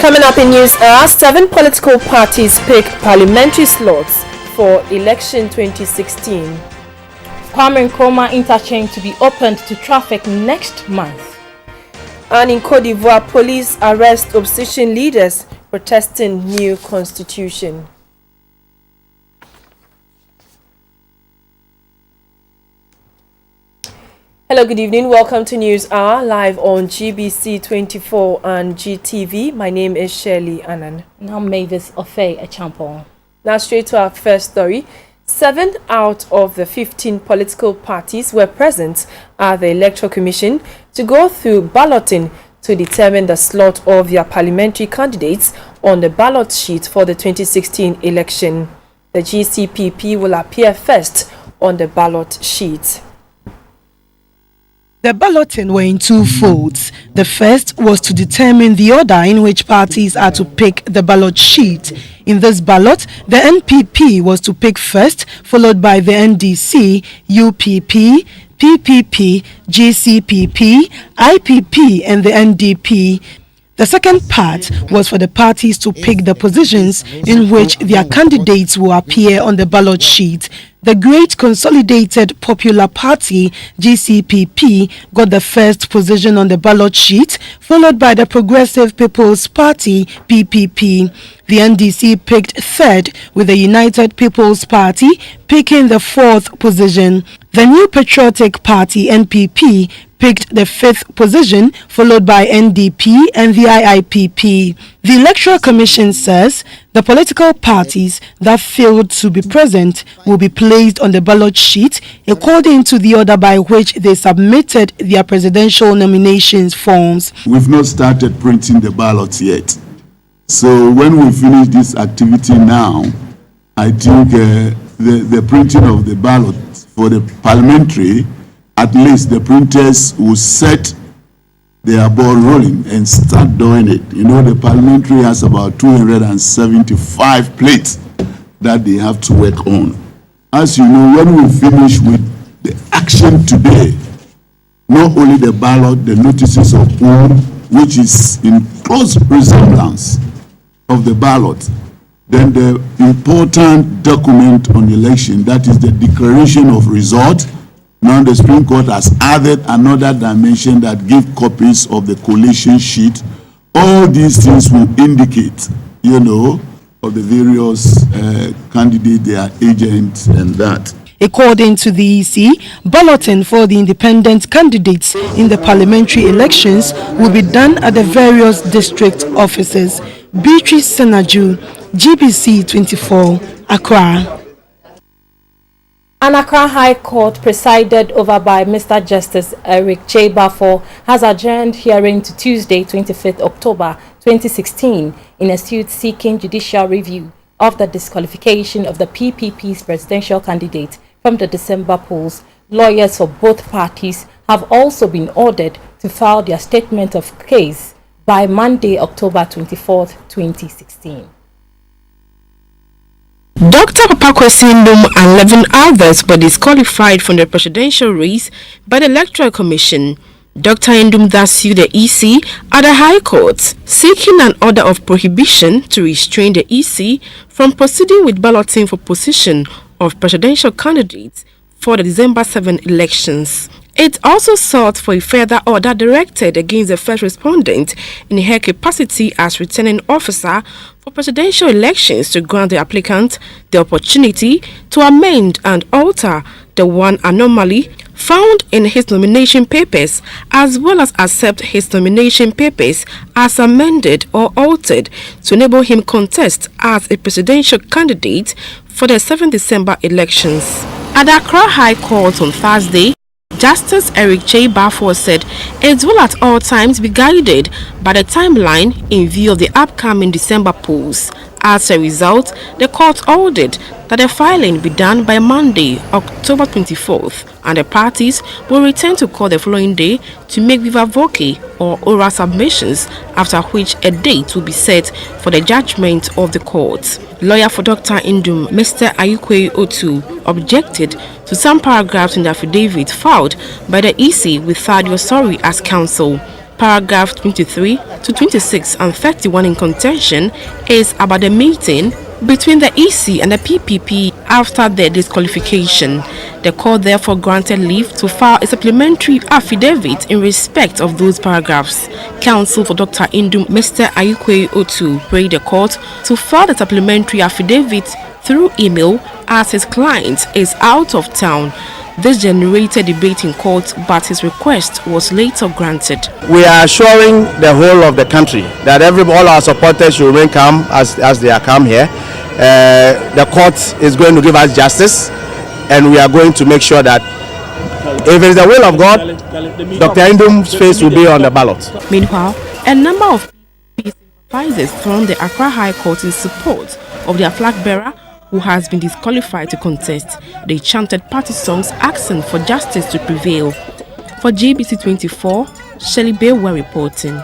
Coming up in news are 7 political parties pick parliamentary slots for election 2016. Kwame Nkrumah interchange to be opened to traffic next month. And in Cote d'Ivoire, police arrest opposition leaders protesting new constitution. Hello, good evening. Welcome to News Hour, live on GBC24 and GTV. My name is Shirley Annan. And I'm Mavis Ofe Echampong. Now straight to our first story. 7 out of the 15 political parties were present at the Electoral Commission to go through balloting to determine the slot of their parliamentary candidates on the ballot sheet for the 2016 election. The GCPP will appear first on the ballot sheet. The balloting were in 2 folds. The first was to determine the order in which parties are to pick the ballot sheet. In this ballot, the NPP was to pick first, followed by the NDC, UPP, PPP, GCPP, IPP and the NDP. The second part was for the parties to pick the positions in which their candidates will appear on the ballot sheet. The Great Consolidated Popular Party, GCPP, got the first position on the ballot sheet, followed by the Progressive People's Party, PPP. The NDC picked third, with the United People's Party picking the 4th position. The New Patriotic Party, NPP, picked the 5th position, followed by NDP and the IIPP. The Electoral Commission says the political parties that failed to be present will be placed on the ballot sheet according to the order by which they submitted their presidential nominations forms. We've not started printing the ballots yet. So when we finish this activity now, I think the printing of the ballot for the parliamentary, at least the printers will set their ball rolling and start doing it. You know, the parliamentary has about 275 plates that they have to work on. As you know, when we finish with the action today, not only the ballot, the notices of poll, which is in close resemblance of the ballot, then the important document on election, that is the declaration of result. Now the Supreme Court has added another dimension that gives copies of the collation sheet. All these things will indicate, you know, of the various candidates, their agents and that. According to the EC, balloting for the independent candidates in the parliamentary elections will be done at the various district offices. Beatrice Senaju, GBC24, Accra. An Accra High Court, presided over by Mr. Justice Eric J. Baffour, has adjourned hearing to Tuesday, 25th October 2016, in a suit seeking judicial review of the disqualification of the PPP's presidential candidate from the December polls. Lawyers for both parties have also been ordered to file their statement of case by Monday, October 24th, 2016. Dr. Papakwesi Ndum and 11 others were disqualified from the presidential race by the Electoral Commission. Dr. Ndum thus sued the EC at the High Court, seeking an order of prohibition to restrain the EC from proceeding with balloting for position of presidential candidates for the December 7 elections. It also sought for a further order directed against the first respondent in her capacity as returning officer for presidential elections to grant the applicant the opportunity to amend and alter the one anomaly found in his nomination papers, as well as accept his nomination papers as amended or altered to enable him contest as a presidential candidate for the 7 December elections. At the Accra High Court on Thursday, Justice Eric J. Baffour said it will at all times be guided by the timeline in view of the upcoming December polls. As a result, the court ordered that the filing be done by Monday, October 24th, and the parties will return to court the following day to make viva voce or oral submissions, after which a date will be set for the judgment of the court. Lawyer for Dr. Ndum, Mr. Ayukwe Otu, objected to some paragraphs in the affidavit filed by the EC with Thadio Sori as counsel. Paragraph 23 to 26 and 31 in contention is about the meeting between the EC and the PPP after their disqualification. The court therefore granted leave to file a supplementary affidavit in respect of those paragraphs. Counsel for Dr. Indum, Mr. Ayukwe Otu, prayed the court to file the supplementary affidavit through email as his client is out of town. This generated debate in court, but his request was later granted. We are assuring the whole of the country that all our supporters should remain calm as they are calm here. The court is going to give us justice, and we are going to make sure that if it is the will of God, Dr. Indum's face will be on the ballot. Meanwhile, a number of sympathizers from the Accra High Court in support of their flag bearer who has been disqualified to contest. They chanted party songs asking for justice to prevail. For GBC24, Shelley Baywell reporting.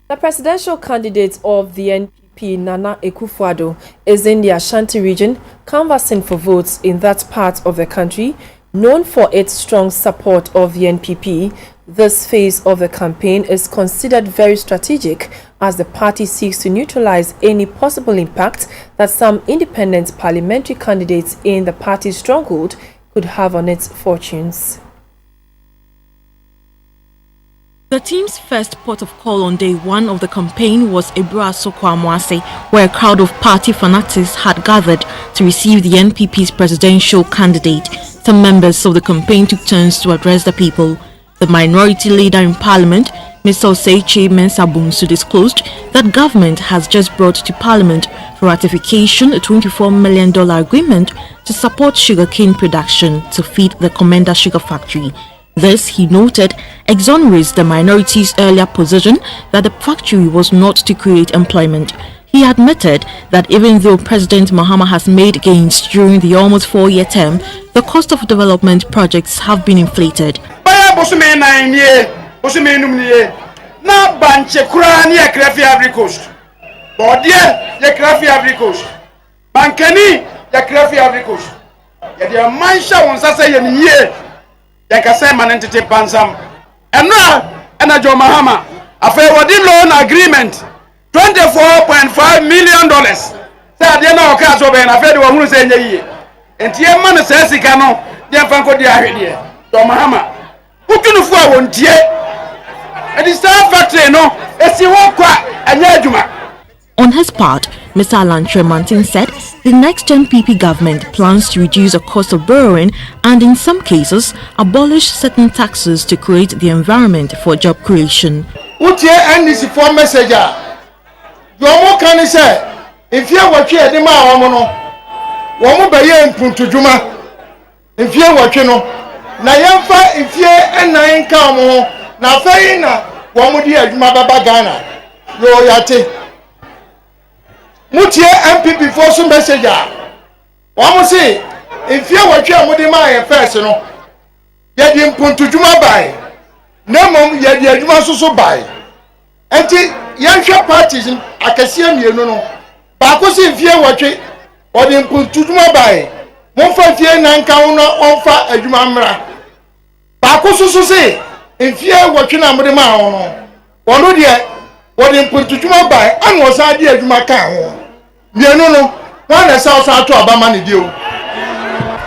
The presidential candidate of the NPP, Nana Akufo-Addo, is in the Ashanti region canvassing for votes in that part of the country. Known for its strong support of the NPP, this phase of the campaign is considered very strategic as the party seeks to neutralize any possible impact that some independent parliamentary candidates in the party's stronghold could have on its fortunes. The team's first port of call on day one of the campaign was Ebura-Sokwa-Amoase, where a crowd of party fanatics had gathered to receive the NPP's presidential candidate. Some members of the campaign took turns to address the people. The minority leader in parliament, Mr. Oseiche Mensah Bonsu, disclosed that government has just brought to parliament for ratification a $24 million agreement to support sugarcane production to feed the Commander Sugar Factory. This, he noted, exonerates the minority's earlier position that the factory was not to create employment. He admitted that even though President Mahama has made gains during the almost 4-year term, the cost of development projects have been inflated. Loan agreement $24.5 million. Say at the end of the I'm afraid we will say ye. And the man says he cannot. The Franco Dia to Mahama. Who can afford one tie? And the Star Factory, no, it's you walk and Yajuma. On his part, Mr. Alan Tremantin said the next NPP government plans to reduce the cost of borrowing and in some cases abolish certain taxes to create the environment for job creation. What here and this for messenger? Your can say if you watch here the man woman by yen punto juma if you watch no na yemfa if you and nine come na fayin na woman di adwuma baba Ghana yo yate mutie MPP for some messenger woman say if you watch here mudi man first no ye di punto juma by na mom ye di adwuma so by enti yanhwe parties akasia mienu no ba ko se fie wotwe odi mputuduma bai mo fa fie nanka no onfa adwuma mra ba ko so se fie wotwe na mode ma ho no wono de odi mputuduma bai an wo sa de adwuma kan ho mienu no na sa to abama ne dio.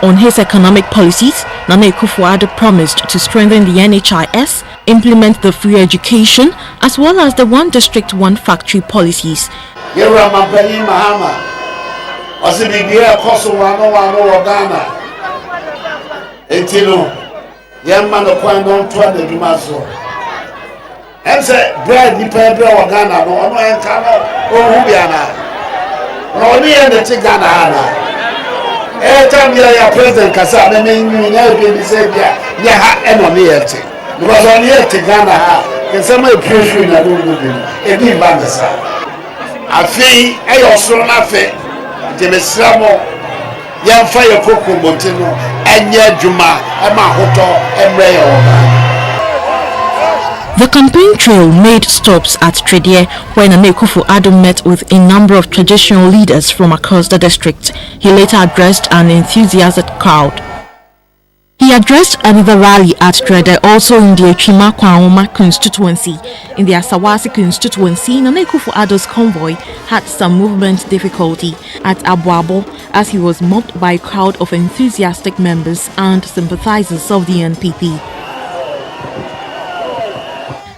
On his economic policies, Nana Akufo-Addo promised to strengthen the NHIS, implement the free education, as well as the one district, one factory policies. Mahama, time ya president kasa na me nyina be say bia ya ha e no me yete because on yete Ghana ha ke say my pressure na do do e bi ba nsa afi e yo soro na fe de me sramo ya fa ye kokko montino enye adwuma e ma hoto emre yo. The campaign trail made stops at Tredie, where Nana Akufo-Addo met with a number of traditional leaders from across the district. He later addressed an enthusiastic crowd. He addressed another rally at Drede, also in the Echima Kwaoma constituency. In the Asawasi constituency, Nana Akufo-Addo's convoy had some movement difficulty at Abuabo as he was mobbed by a crowd of enthusiastic members and sympathizers of the NPP.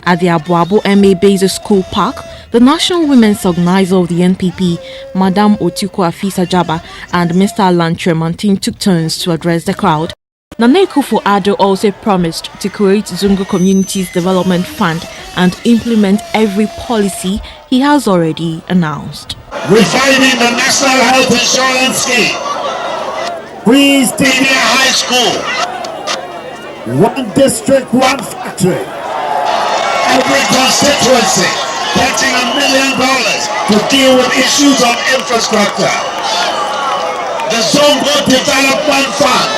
At the Abuabo MA Basic School Park, the National Women's Organizer of the NPP, Madame Otuko Afisa Jaba, and Mr. Alan Tremantin took turns to address the crowd. Nana Akufo-Addo also promised to create Zungu Communities Development Fund and implement every policy he has already announced. Reviving the National Health Insurance Scheme, Queen's Senior High School, one district, one factory. Every constituency getting $1 million to deal with issues of infrastructure. The Zongo Development Fund.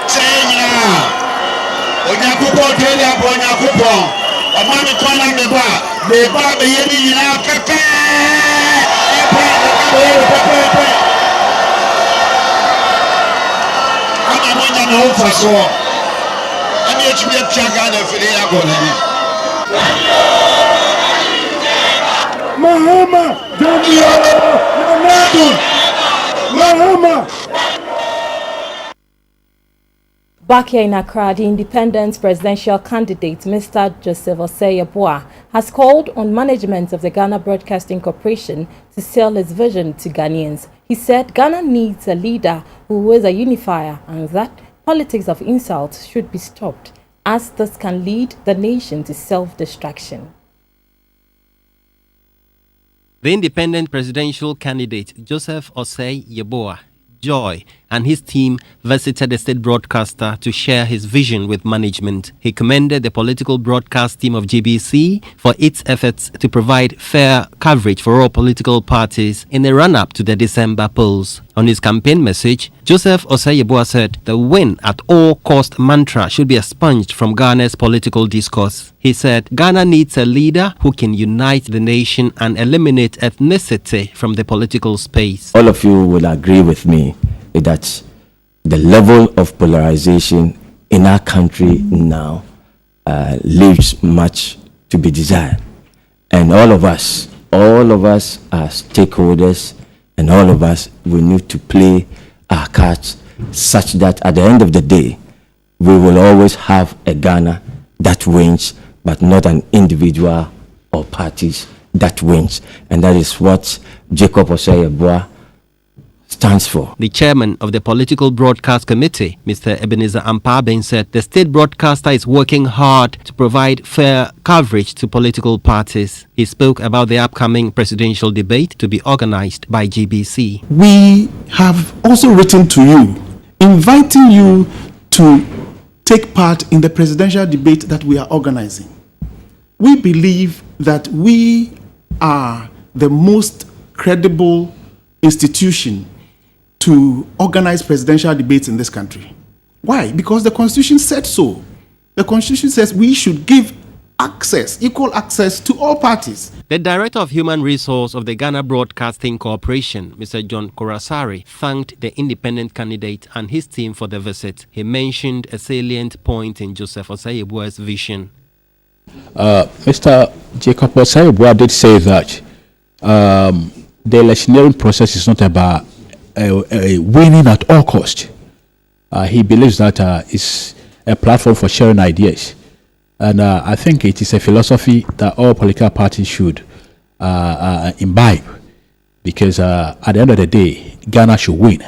Saying now, Onyakupo Telia Onyakupo, Amani Kona Meba, Yedi now, Pepe. No for so. I need to be a chagana for the agony. Mahama, Mahama. Back here in Accra, the Independent presidential candidate, Mr. Joseph Osei-Yeboah, has called on management of the Ghana Broadcasting Corporation to sell its vision to Ghanaians. He said Ghana needs a leader who is a unifier and that politics of insult should be stopped, as this can lead the nation to self-destruction. The independent presidential candidate Joseph Osei-Yeboah, Joy, and his team visited the state broadcaster to share his vision with management. He commended the political broadcast team of GBC for its efforts to provide fair coverage for all political parties in the run-up to the December polls. On his campaign message, Joseph Osei-Yeboah said the win at all cost mantra should be expunged from Ghana's political discourse. He said Ghana needs a leader who can unite the nation and eliminate ethnicity from the political space. All of you will agree with me that the level of polarization in our country now leaves much to be desired. And all of us are stakeholders, and all of us will need to play our cards such that at the end of the day, we will always have a Ghana that wins, but not an individual or parties that wins. And that is what Jacob Osei-Yeboah stands for. The chairman of the Political Broadcast Committee, Mr. Ebenezer Ampaben, said the state broadcaster is working hard to provide fair coverage to political parties. He spoke about the upcoming presidential debate to be organized by GBC. We have also written to you, inviting you to take part in the presidential debate that we are organizing. We believe that we are the most credible institution to organize presidential debates in this country. Why? Because the Constitution said so. The Constitution says we should give access, equal access to all parties. The Director of Human Resource of the Ghana Broadcasting Corporation, Mr. John Korasari, thanked the independent candidate and his team for the visit. He mentioned a salient point in Joseph Osei-Yeboah's vision. Mr. Jacob Osei-Yeboah did say that the electioneering process is not about winning at all cost. He believes that it's a platform for sharing ideas. And I think it is a philosophy that all political parties should imbibe, because at the end of the day, Ghana should win.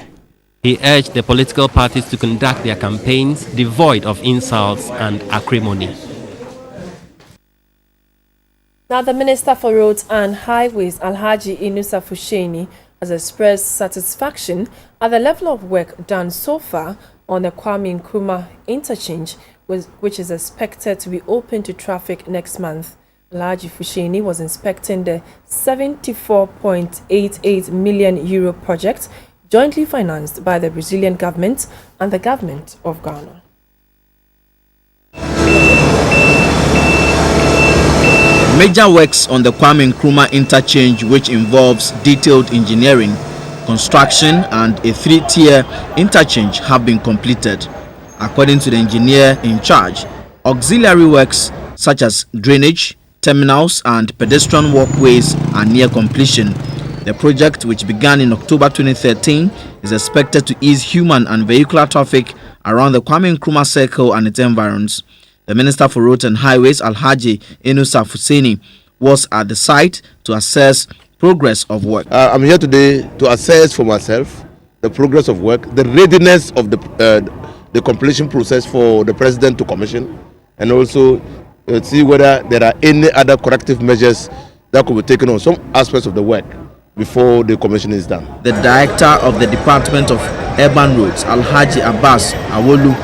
He urged the political parties to conduct their campaigns devoid of insults and acrimony. Now, the Minister for Roads and Highways, Alhaji Inusa Fusheni, has expressed satisfaction at the level of work done so far on the Kwame Nkrumah interchange, which is expected to be open to traffic next month. Alhaji Fusheni was inspecting the €74.88 million project jointly financed by the Brazilian government and the government of Ghana. Major works on the Kwame Nkrumah interchange, which involves detailed engineering, construction and a 3-tier interchange have been completed. According to the engineer in charge, auxiliary works such as drainage, terminals and pedestrian walkways are near completion. The project, which began in October 2013, is expected to ease human and vehicular traffic around the Kwame Nkrumah Circle and its environs. The Minister for Roads and Highways, Alhaji Enusa Fuseni, was at the site to assess progress of work. I'm here today to assess for myself the progress of work, the readiness of the completion process for the President to commission, and also see whether there are any other corrective measures that could be taken on some aspects of the work before the commission is done. The Director of the Department of Urban Roads, Alhaji Abbas Awolu,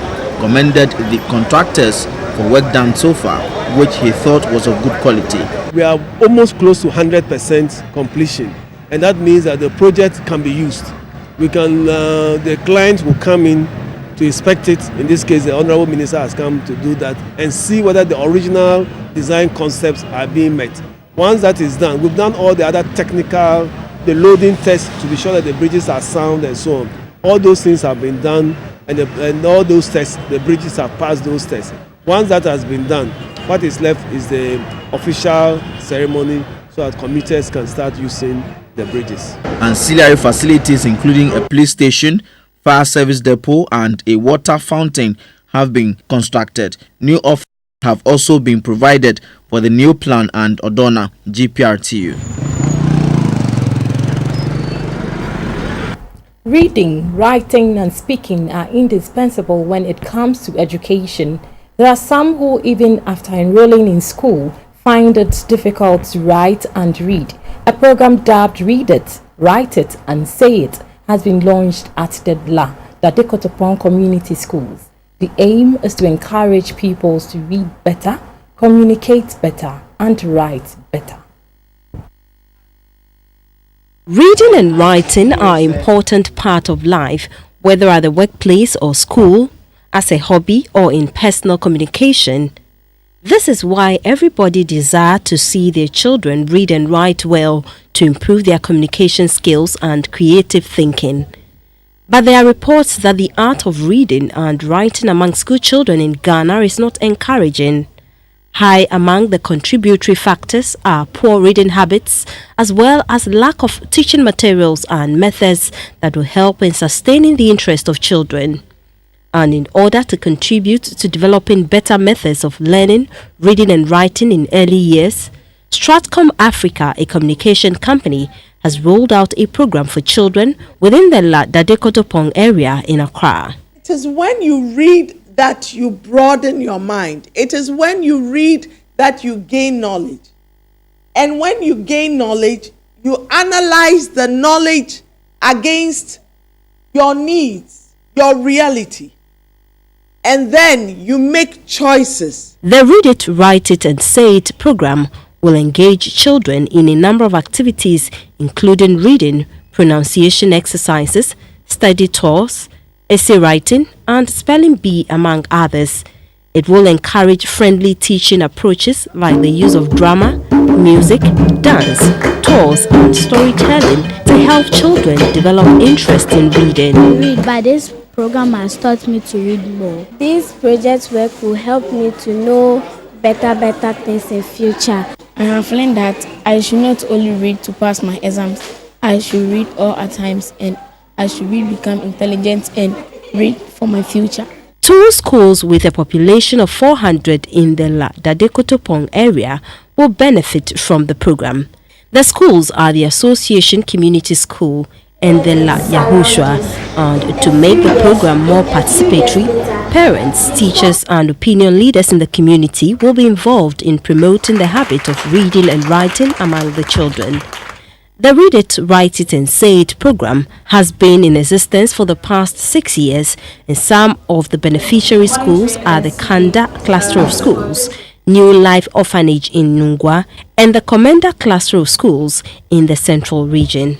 commended the contractors for work done so far, which he thought was of good quality. We are almost close to 100% completion, and that means that the project can be used. We can, the client will come in to inspect it. In this case, the Honorable Minister has come to do that and see whether the original design concepts are being met. Once that is done, we've done all the other technical, the loading tests to be sure that the bridges are sound and so on. All those things have been done, and all those tests, the bridges have passed those tests. Once that has been done, what is left is the official ceremony so that commuters can start using the bridges. Ancillary facilities including a police station, fire service depot and a water fountain have been constructed. New offices have also been provided for the New Plan and Odona GPRTU. Reading, writing and speaking are indispensable when it comes to education. There are some who, even after enrolling in school, find it difficult to write and read. A program dubbed Read It, Write It and Say It has been launched at the Dadekotopon Community Schools. The aim is to encourage pupils to read better, communicate better and write better. Reading and writing are an important part of life, whether at the workplace or school, as a hobby or in personal communication. This is why everybody desires to see their children read and write well to improve their communication skills and creative thinking. But there are reports that the art of reading and writing among school children in Ghana is not encouraging. High among the contributory factors are poor reading habits, as well as lack of teaching materials and methods that will help in sustaining the interest of children. And in order to contribute to developing better methods of learning, reading and writing in early years, Stratcom Africa, a communication company, has rolled out a program for children within the Dadekotopon area in Accra. It is when you read that you broaden your mind. It is when you read that you gain knowledge. And when you gain knowledge, you analyze the knowledge against your needs, your reality. And then you make choices. The Read It, Write It and Say It program will engage children in a number of activities including reading, pronunciation exercises, study tours, essay writing and spelling bee among others. It will encourage friendly teaching approaches like the use of drama, music, dance, tours and storytelling to help children develop interest in reading. Read, but this program has taught me to read more. This project work will help me to know better things in future. I have learned that I should not only read to pass my exams, I should read all at times and I should really become intelligent and read for my future. 2 schools with a population of 400 in the Dadekotopon area will benefit from the program. The schools are the Association Community School and the La Yahushua, and to make the program more participatory, parents, teachers and opinion leaders in the community will be involved in promoting the habit of reading and writing among the children. The Read It, Write It and Say It program has been in existence for the past 6 years, and some of the beneficiary schools are the Kanda Cluster of Schools, New Life Orphanage in Nungwa, and the Commander Cluster of Schools in the Central Region.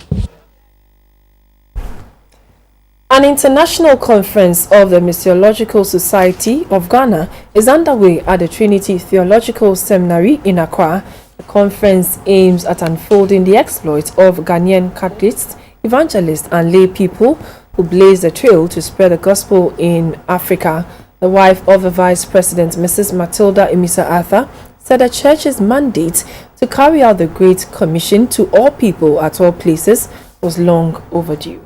An international conference of the Missiological Society of Ghana is underway at the Trinity Theological Seminary in Accra. The conference aims at unfolding the exploits of Ghanaian Catholics evangelists and lay people who blaze the trail to spread the gospel in Africa. The wife of the Vice President, Mrs. Matilda Emisa Arthur, said the church's mandate to carry out the Great Commission to all people at all places was long overdue.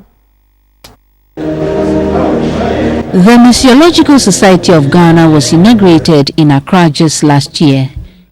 The Missiological Society of Ghana was inaugurated in Accra just last year.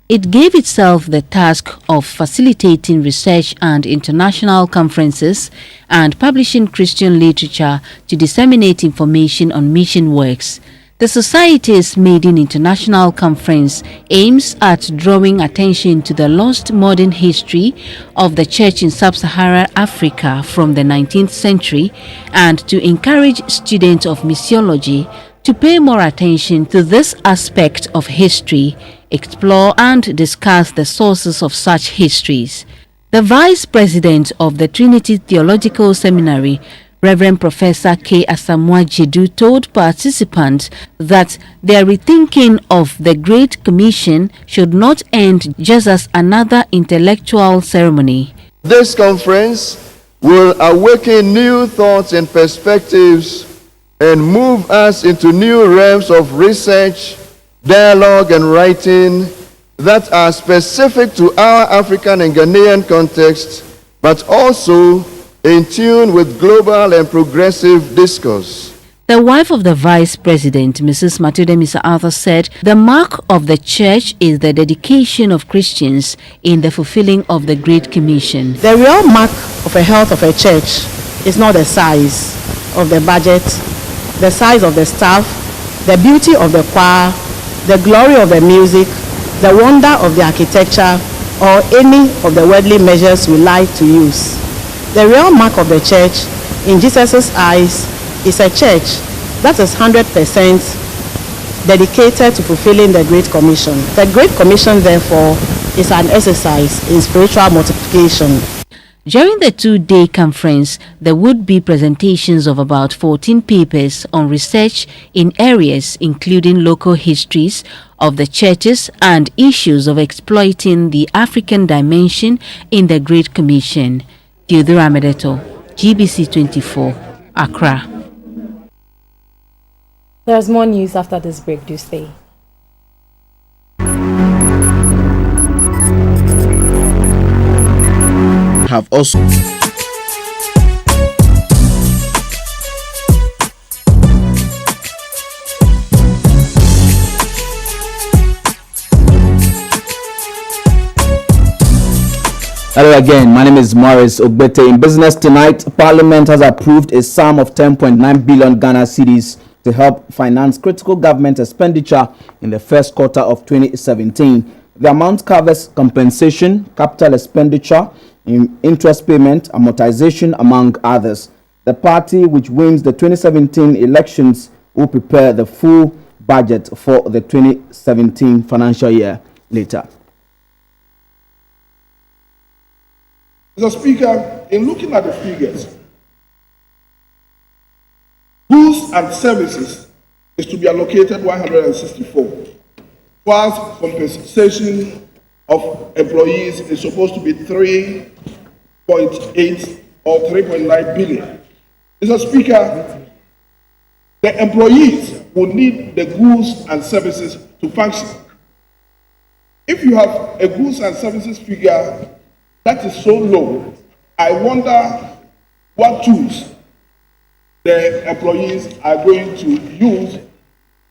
It gave itself the task of facilitating research and international conferences and publishing Christian literature to disseminate information on mission works. The Society's maiden international conference aims at drawing attention to the lost modern history of the Church in Sub-Saharan Africa from the 19th century and to encourage students of missiology to pay more attention to this aspect of history, explore and discuss the sources of such histories. The Vice President of the Trinity Theological Seminary, Reverend Professor K. Asamoah Jedu, told participants that their rethinking of the Great Commission should not end just as another intellectual ceremony. This conference will awaken new thoughts and perspectives and move us into new realms of research, dialogue, and writing that are specific to our African and Ghanaian context, but also in tune with global and progressive discourse. The wife of the Vice President, Mrs. Matilda Emisa Arthur, said the mark of the Church is the dedication of Christians in the fulfilling of the Great Commission. The real mark of a health of a church is not the size of the budget, the size of the staff, the beauty of the choir, the glory of the music, the wonder of the architecture, or any of the worldly measures we like to use. The real mark of the church, in Jesus' eyes, is a church that is 100% dedicated to fulfilling the Great Commission. The Great Commission, therefore, is an exercise in spiritual multiplication. During the two-day conference, there would be presentations of about 14 papers on research in areas including local histories of the churches and issues of exploiting the African dimension in the Great Commission. Theodora Medeto, GBC24, Accra. There's more news after this break. Do stay. Have also Hello again, my name is Morris Ogbete. In business tonight, Parliament has approved a sum of 10.9 billion Ghana cedis to help finance critical government expenditure in the first quarter of 2017. The amount covers compensation, capital expenditure, interest payment, amortization, among others. The party which wins the 2017 elections will prepare the full budget for the 2017 financial year later. Mr. Speaker, in looking at the figures, goods and services is to be allocated 164, whilst compensation of employees is supposed to be 3.8 or 3.9 billion. Mr. Speaker, the employees will need the goods and services to function. If you have a goods and services figure that is so low, I wonder what tools the employees are going to use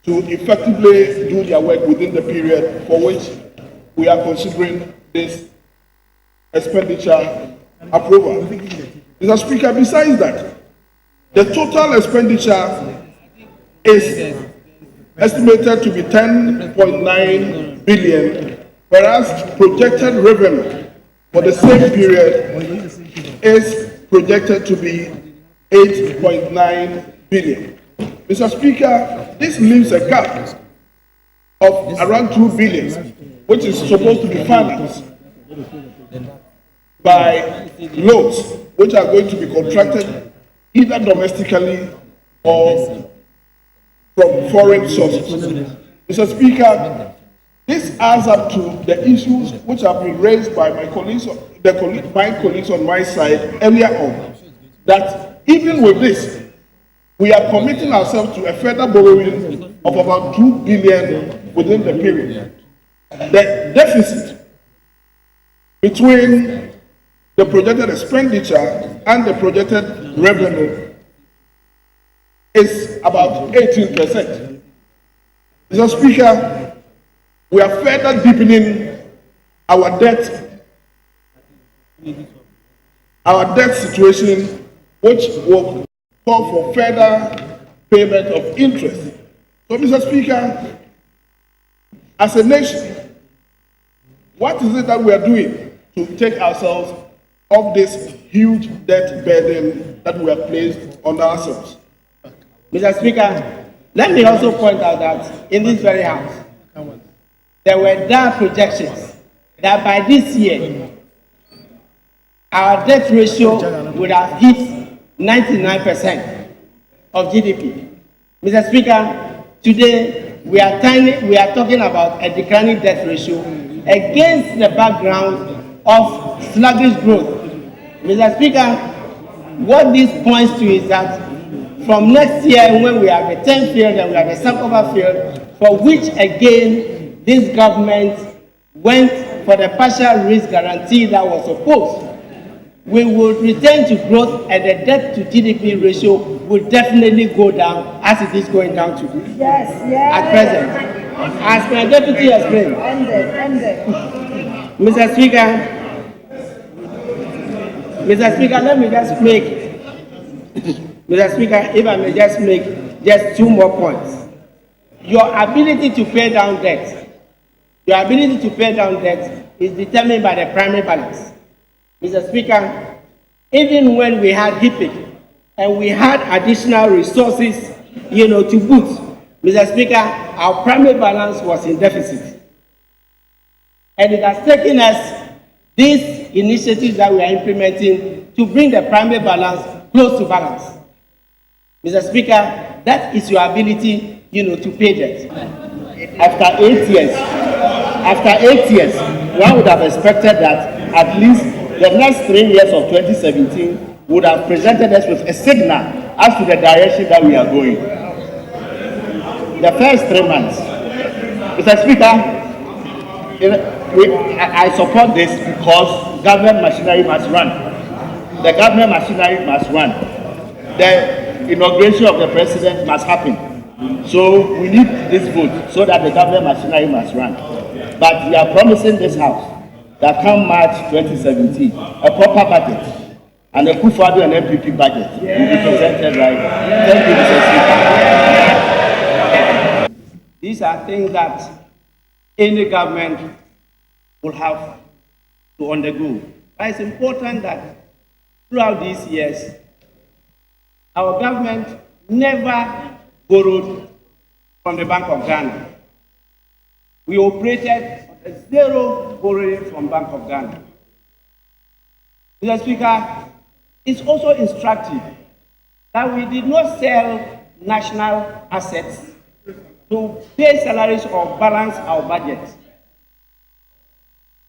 to effectively do their work within the period for which we are considering this expenditure approval. Mr. Speaker, besides that, the total expenditure is estimated to be 10.9 billion, whereas projected revenue for the same period is projected to be 8.9 billion. Mr. Speaker, this leaves a gap of around 2 billion, which is supposed to be financed by loans, which are going to be contracted either domestically or from foreign sources. Mr. Speaker, this adds up to the issues which have been raised by my colleagues on my side earlier on, that even with this, we are committing ourselves to a further borrowing of about 2 billion within the period. The deficit between the projected expenditure and the projected revenue is about 18%. Mr. Speaker, we are further deepening our debt situation, which will call for further payment of interest. So, Mr. Speaker, as a nation, what is it that we are doing to take ourselves off this huge debt burden that we have placed on ourselves? Mr. Speaker, let me also point out that in this very house, there were dire projections that by this year, our debt ratio would have hit 99% of GDP. Mr. Speaker, today we are talking about a declining debt ratio against the background of sluggish growth. Mr. Speaker, what this points to is that from next year, when we have a 10 field and we have a sub-cover field, for which again this government went for the partial risk guarantee that was opposed, we will return to growth and the debt to GDP ratio will definitely go down as it is going down today. At present. As my deputy explained. Mr. Speaker, let me just make, Mr. Speaker, if I may just make just 2 more points. Your ability to pay down debt, is determined by the primary balance. Mr. Speaker, even when we had HIPIC and we had additional resources, to boot, Mr. Speaker, our primary balance was in deficit. And it has taken us these initiatives that we are implementing to bring the primary balance close to balance. Mr. Speaker, that is your ability, to pay debt. After 8 years, one would have expected that at least the next 3 years of 2017 would have presented us with a signal as to the direction that we are going. The first 3 months, Mr. Speaker, I support this because government machinery must run. The government machinery must run. The inauguration of the president must happen. So we need this vote so that the government machinery must run. But we are promising this house that come March 2017, a proper budget and a Kufadu and MPP budget will be presented right. Thank you, Mr. Speaker. These are things that any government will have to undergo. But it's important that throughout these years, our government never borrowed from the Bank of Ghana. We operated zero borrowing from Bank of Ghana. Mr. Speaker, it's also instructive that we did not sell national assets to pay salaries or balance our budget.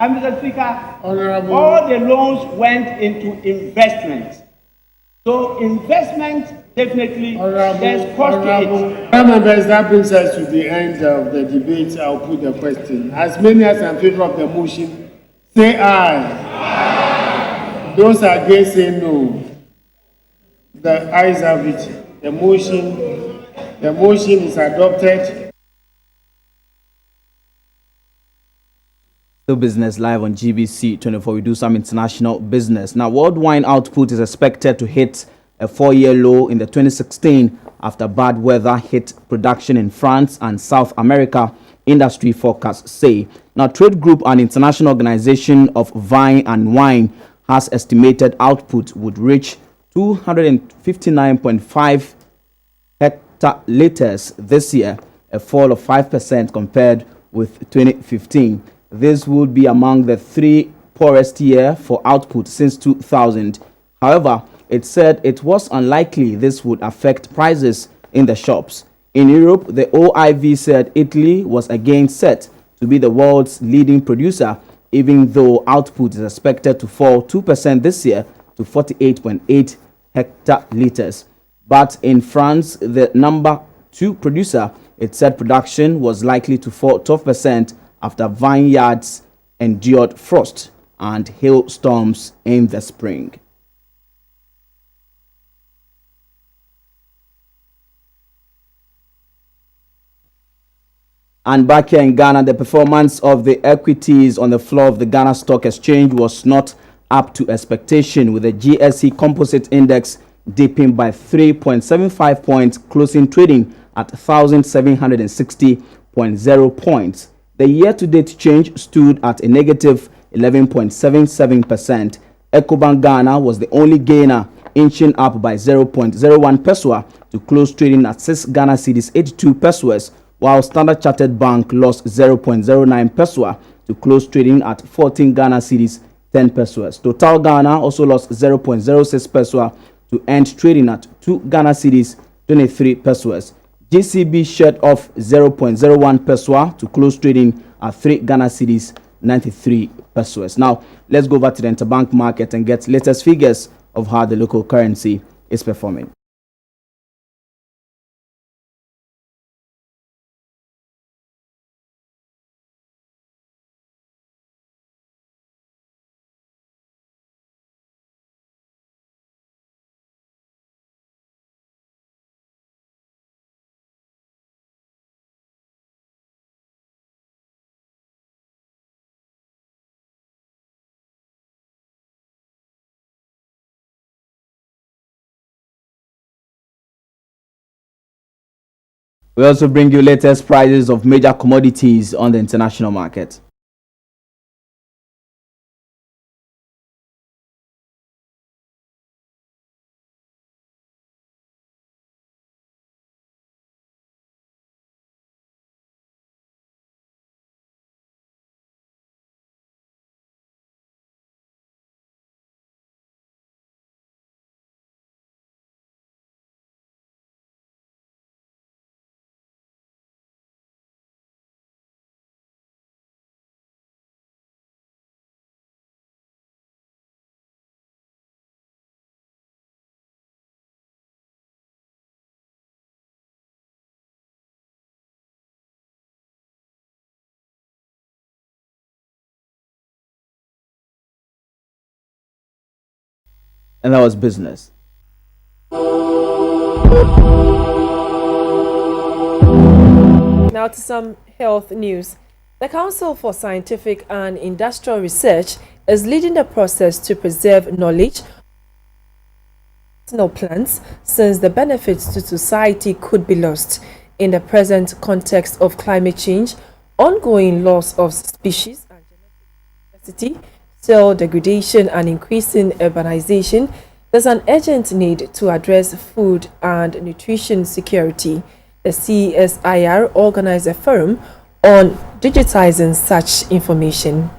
And Mr. Speaker, all the loans went into investment. So investment definitely there's cost to it. Members, that brings us to the end of the debate. I'll put the question. As many as are in favor of the motion, say aye. Those against say no. The ayes have it. The motion is adopted. Business live on GBC24. We do some international business. Now, world wine output is expected to hit a 4-year low in the 2016 after bad weather hit production in France and South America, industry forecasts say. Now, Trade Group, an international organization of vine and wine, has estimated output would reach 259.5 hectoliters this year, a fall of 5% compared with 2015. This would be among the 3 poorest year for output since 2000. However, it said it was unlikely this would affect prices in the shops. In Europe, the OIV said Italy was again set to be the world's leading producer, even though output is expected to fall 2% this year to 48.8 hectoliters. But in France, the number 2 producer, it said production was likely to fall 12% after vineyards endured frost and hailstorms in the spring. And back here in Ghana, the performance of the equities on the floor of the Ghana Stock Exchange was not up to expectation, with the GSE Composite Index dipping by 3.75 points, closing trading at 1,760.0 points. The year-to-date change stood at a negative 11.77%. Ecobank Ghana was the only gainer, inching up by 0.01 pesewa to close trading at 6 Ghana cedis 82 pesewas, while Standard Chartered Bank lost 0.09 pesewa to close trading at 14 Ghana cedis 10 pesewas. Total Ghana also lost 0.06 pesewa to end trading at 2 Ghana cedis 23 pesewas. GCB shed off 0.01 pesewa to close trading at 3 Ghana cedis 93 pesewas. Now, let's go over to the interbank market and get latest figures of how the local currency is performing. We also bring you latest prices of major commodities on the international market. And that was business. Now to some health news. The Council for Scientific and Industrial Research is leading the process to preserve knowledge on plants, since the benefits to society could be lost in the present context of climate change, ongoing loss of species and genetic diversity, cell degradation, and increasing urbanization. There's an urgent need to address food and nutrition security. The CSIR organized a forum on digitizing such information.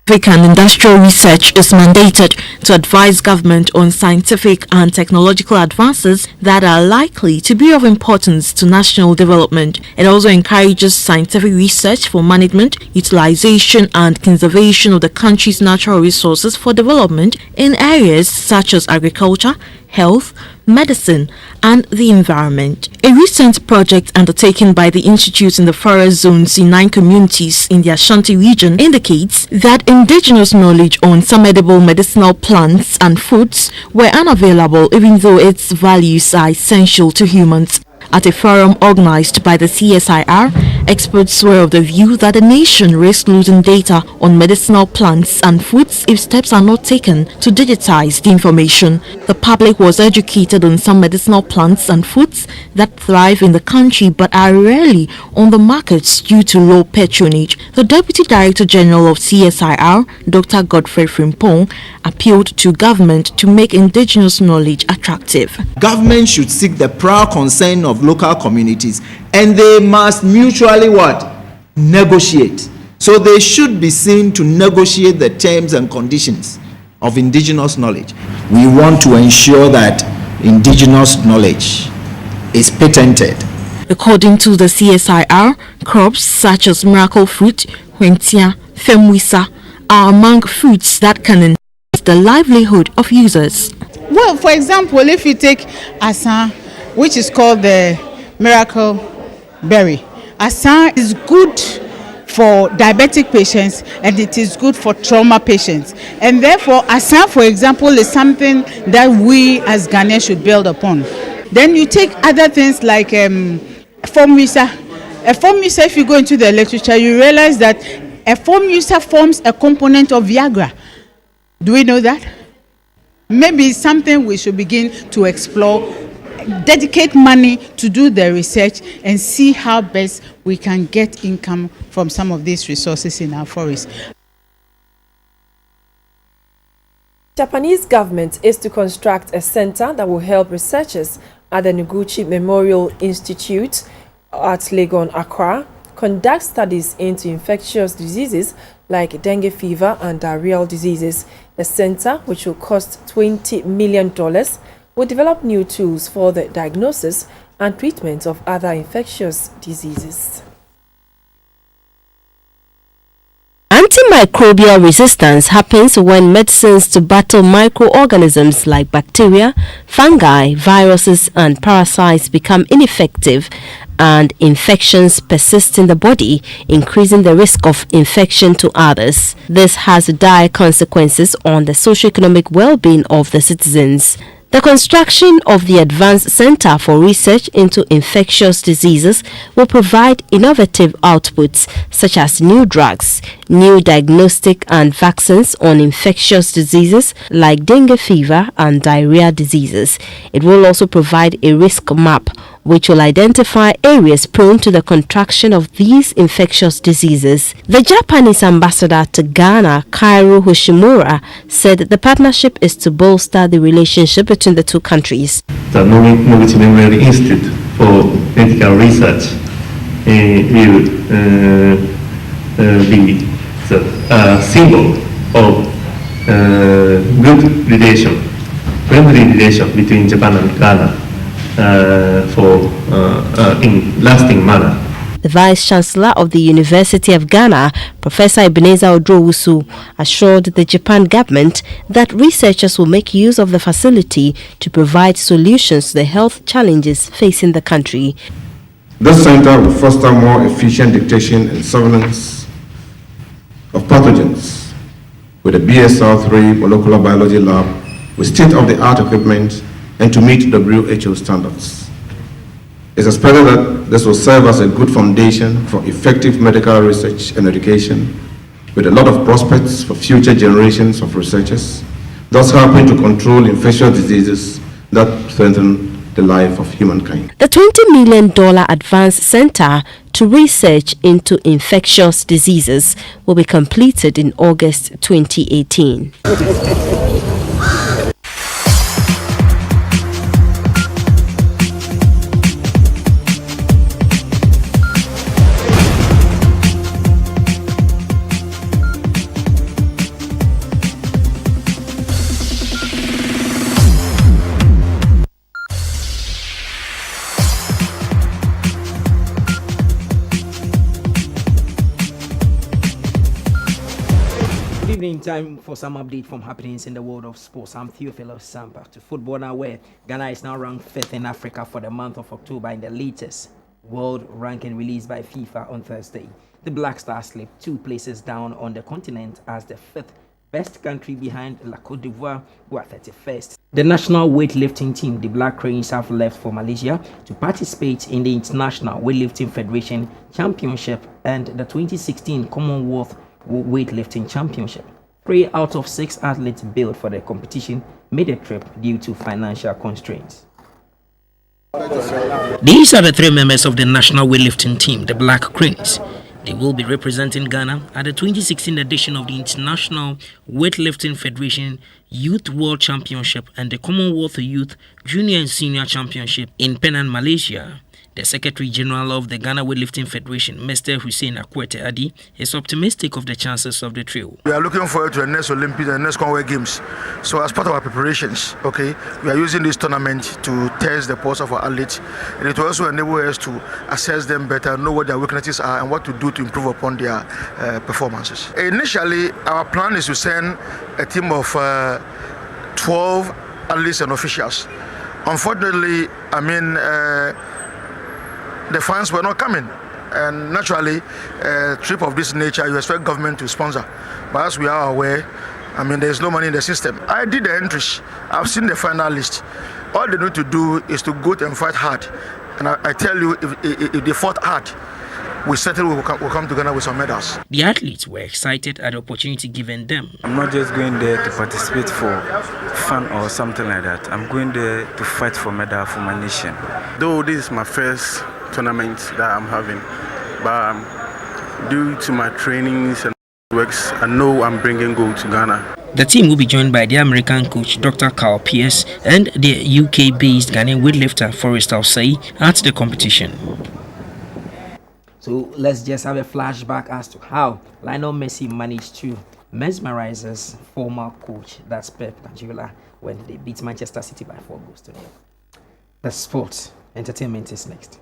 Scientific and industrial research is mandated to advise government on scientific and technological advances that are likely to be of importance to national development. It also encourages scientific research for management, utilization, and conservation of the country's natural resources for development in areas such as agriculture, health, medicine, and the environment. A recent project undertaken by the Institute in the forest zones in 9 communities in the Ashanti region indicates that indigenous knowledge on some edible medicinal plants and foods were unavailable, even though its values are essential to humans. At a forum organized by the CSIR, experts were of the view that the nation risks losing data on medicinal plants and foods if steps are not taken to digitize the information. The public was educated on some medicinal plants and foods that thrive in the country but are rarely on the markets due to low patronage. The Deputy Director General of CSIR, Dr. Godfrey Frimpong, appealed to government to make indigenous knowledge attractive. Government should seek the prior consent of local communities, and they must mutually negotiate. So they should be seen to negotiate the terms and conditions of indigenous knowledge. We want to ensure that indigenous knowledge is patented. According to the CSIR, crops such as miracle fruit, hwentia, femwisa are among fruits that can enhance the livelihood of users. Well, for example, if you take Asan, which is called the miracle berry, Asan is good for diabetic patients and it is good for trauma patients. And therefore, Asan, for example, is something that we as Ghanaians should build upon. Then you take other things like Formusa. A Formusa, if you go into the literature, you realize that a Formusa forms a component of Viagra. Do we know that? Maybe it's something we should begin to explore, dedicate money to do the research and see how best we can get income from some of these resources in our forests. Japanese government is to construct a center that will help researchers at the Noguchi Memorial Institute at Legon, Accra, conduct studies into infectious diseases like dengue fever and diarrheal diseases. The center, which will cost $20 million, will develop new tools for the diagnosis and treatment of other infectious diseases. Antimicrobial resistance happens when medicines to battle microorganisms like bacteria, fungi, viruses, and parasites become ineffective and infections persist in the body, increasing the risk of infection to others. This has dire consequences on the socio-economic well-being of the citizens. The construction of the Advanced Center for Research into Infectious Diseases will provide innovative outputs such as new drugs, new diagnostic and vaccines on infectious diseases like dengue fever and diarrhea diseases. It will also provide a risk map which will identify areas prone to the contraction of these infectious diseases. The Japanese ambassador to Ghana, Kairo Hoshimura, said that the partnership is to bolster the relationship between the two countries. The Noguchi Memorial Institute for Medical Research will be the symbol of good relation, friendly relation between Japan and Ghana. In lasting manner. The Vice Chancellor of the University of Ghana, Professor Ebenezer Odrowusu, assured the Japan government that researchers will make use of the facility to provide solutions to the health challenges facing the country. This center will foster more efficient detection and surveillance of pathogens with a BSL-3 molecular biology lab with state-of-the-art equipment and to meet WHO standards. It's expected that this will serve as a good foundation for effective medical research and education, with a lot of prospects for future generations of researchers, thus helping to control infectious diseases that threaten the life of humankind. The $20 million Advanced Center to Research into Infectious Diseases will be completed in August 2018. Time for some update from happenings in the world of sports. I'm Theophilus Sampa. To football now, where Ghana is now ranked 5th in Africa for the month of October in the latest world ranking released by FIFA on Thursday. The Black Stars slipped 2 places down on the continent as the 5th best country behind La Côte d'Ivoire, who are 31st. The national weightlifting team, the Black Cranes, have left for Malaysia to participate in the International Weightlifting Federation Championship and the 2016 Commonwealth Weightlifting Championship. 3 out of 6 athletes billed for the competition made a trip due to financial constraints. These are the 3 members of the national weightlifting team, the Black Cranes. They will be representing Ghana at the 2016 edition of the International Weightlifting Federation Youth World Championship and the Commonwealth Youth Junior and Senior Championship in Penang, Malaysia. The Secretary General of the Ghana Weightlifting Federation, Mr. Hussein Akwete Adi, is optimistic of the chances of the trio. We are looking forward to the next Olympics and the next Commonwealth Games. So as part of our preparations, okay, we are using this tournament to test the pulse of our athletes. And it will also enable us to assess them better, know what their weaknesses are and what to do to improve upon their performances. Initially, our plan is to send a team of 12 athletes and officials. Unfortunately, the funds were not coming. And naturally, a trip of this nature, you expect government to sponsor. But as we are aware, there's no money in the system. I did the entries. I've seen the final list. All they need to do is to go and fight hard. And I tell you, if they fought hard, we certainly will come to Ghana with some medals. The athletes were excited at the opportunity given them. I'm not just going there to participate for fun or something like that. I'm going there to fight for medal for my nation. Though this is my first tournament that I'm having, but due to my trainings and works, I know I'm bringing gold to Ghana. The team will be joined by the American coach Dr. Carl Pierce and the UK-based Ghanaian weightlifter Forrest Alsay at the competition. So let's just have a flashback as to how Lionel Messi managed to mesmerize his former coach, that's Pep Guardiola, when they beat Manchester City by 4 goals to 0. The sports entertainment is next.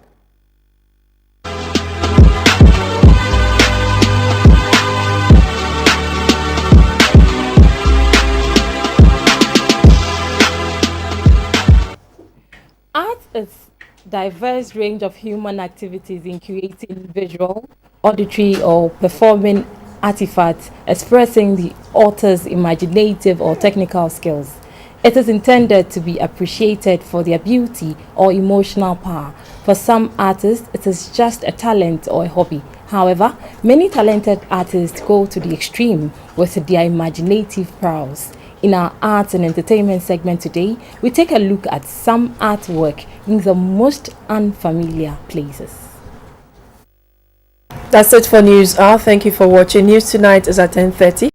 Art is diverse range of human activities in creating visual, auditory, or performing artifacts expressing the author's imaginative or technical skills. It is intended to be appreciated for their beauty or emotional power. For some artists, it is just a talent or a hobby. However, many talented artists go to the extreme with their imaginative prowess. In our arts and entertainment segment today, we take a look at some artwork in the most unfamiliar places. That's it for News Hour. Thank you for watching. News Tonight is at 10:30.